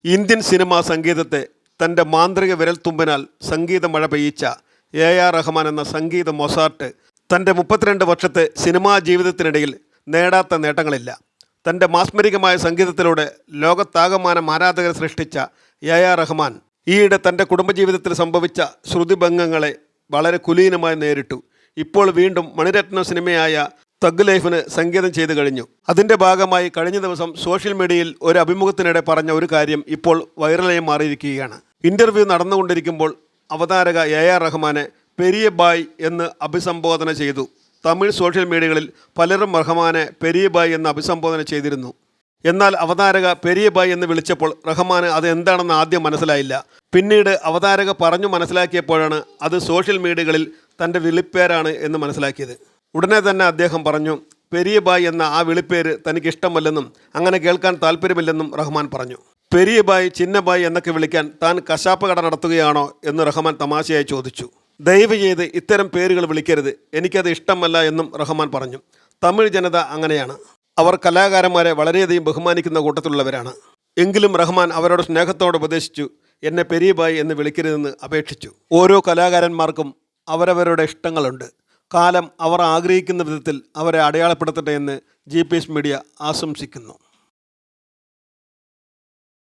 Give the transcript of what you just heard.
Indian cinema സംഗീതത്തെ തൻ്റെ മാന്ത്രിക വിരൽത്തുമ്പിനാൽ സംഗീത മഴ പെയ്യിച്ച AR റഹ്മാൻ എന്ന സംഗീത മൊസാർട്ട് തൻ്റെ 32 വർഷത്തെ സിനിമാ ജീവിതത്തിനിടയിൽ നേടാത്ത നേട്ടങ്ങളില്ല. തൻ്റെ മാസ്മരികമായ സംഗീതത്തിലൂടെ ലോകത്താകമാനം ആരാധകരെ സൃഷ്ടിച്ച AR റഹ്മാൻ ഈയിടെ തൻ്റെ കുടുംബജീവിതത്തിൽ സംഭവിച്ച ശ്രുതിഭംഗങ്ങളെ വളരെ കുലീനമായി നേരിട്ടു. ഇപ്പോൾ വീണ്ടും മണിരത്നം സിനിമയായ തഗ് ലൈഫിന് സംഗീതം ചെയ്തു കഴിഞ്ഞു. അതിൻ്റെ ഭാഗമായി കഴിഞ്ഞ ദിവസം സോഷ്യൽ മീഡിയയിൽ ഒരു അഭിമുഖത്തിനിടെ പറഞ്ഞ ഒരു കാര്യം ഇപ്പോൾ വൈറലായി മാറിയിരിക്കുകയാണ്. ഇൻ്റർവ്യൂ നടന്നുകൊണ്ടിരിക്കുമ്പോൾ അവതാരക AR റഹ്മാനെ പെരിയ ബായ് എന്ന് അഭിസംബോധന ചെയ്തു. തമിഴ് സോഷ്യൽ മീഡിയകളിൽ പലരും റഹ്മാനെ പെരിയ ബായ് എന്ന് അഭിസംബോധന ചെയ്തിരുന്നു. എന്നാൽ അവതാരക പെരിയ ബായ് എന്ന് വിളിച്ചപ്പോൾ റഹ്മാന് അത് എന്താണെന്ന് ആദ്യം മനസ്സിലായില്ല. പിന്നീട് അവതാരക പറഞ്ഞു മനസ്സിലാക്കിയപ്പോഴാണ് അത് സോഷ്യൽ മീഡിയകളിൽ തൻ്റെ വിളിപ്പേരാണ് എന്ന് മനസ്സിലാക്കിയത്. ഉടനെ തന്നെ അദ്ദേഹം പറഞ്ഞു, പെരിയ ബായ് എന്ന ആ വിളിപ്പേര് തനിക്ക് ഇഷ്ടമല്ലെന്നും അങ്ങനെ കേൾക്കാൻ താല്പര്യമില്ലെന്നും റഹ്മാൻ പറഞ്ഞു. പെരിയ ബായ്, ചിന്ന ബായ് എന്നൊക്കെ വിളിക്കാൻ താൻ കശാപ്പ് കട നടത്തുകയാണോ എന്ന് റഹ്മാൻ തമാശയായി ചോദിച്ചു. ദയവ് ചെയ്ത് ഇത്തരം പേരുകൾ വിളിക്കരുത്, എനിക്കത് ഇഷ്ടമല്ല എന്നും റഹ്മാൻ പറഞ്ഞു. തമിഴ് ജനത അങ്ങനെയാണ്. അവർ കലാകാരന്മാരെ വളരെയധികം ബഹുമാനിക്കുന്ന കൂട്ടത്തിലുള്ളവരാണ്. എങ്കിലും റഹ്മാൻ അവരോട് സ്നേഹത്തോടെ ഉപദേശിച്ചു, എന്നെ പെരിയ ബായ് എന്ന് വിളിക്കരുതെന്ന് അപേക്ഷിച്ചു. ഓരോ കലാകാരന്മാർക്കും അവരവരുടെ ഇഷ്ടങ്ങളുണ്ട്. കാലം അവർ ആഗ്രഹിക്കുന്ന വിധത്തിൽ അവരെ അടയാളപ്പെടുത്തട്ടെ എന്ന് GPS മീഡിയ ആശംസിക്കുന്നു.